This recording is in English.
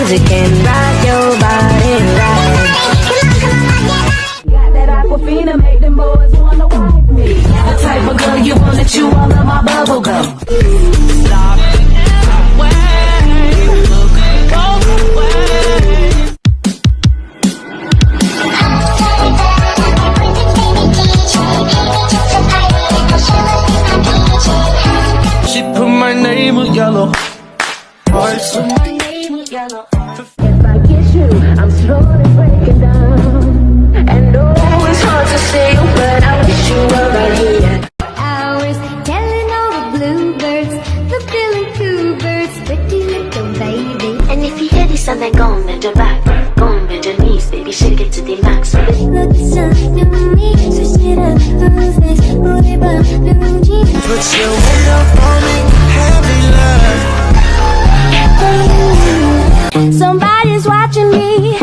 music can rock your body right. Got that Aquafina, make them boys wanna wife me. The type of girl you wanna chew all of my bubble gum. Stop away, look away. She put my name with yellow hearts. If I kiss you, I'm slowly breaking down. And oh, it's hard to say, but I wish you were right here. Hours telling all the bluebirds, the Billy Coo birds, pretty little baby. And if you hear this song, then go on bend your back, go on bend your knees, baby, shake it to the max. Look at some new me, switch it up, who's this, booty bump, new jeans. Put your weight up on me, heavy love. Somebody's watching me.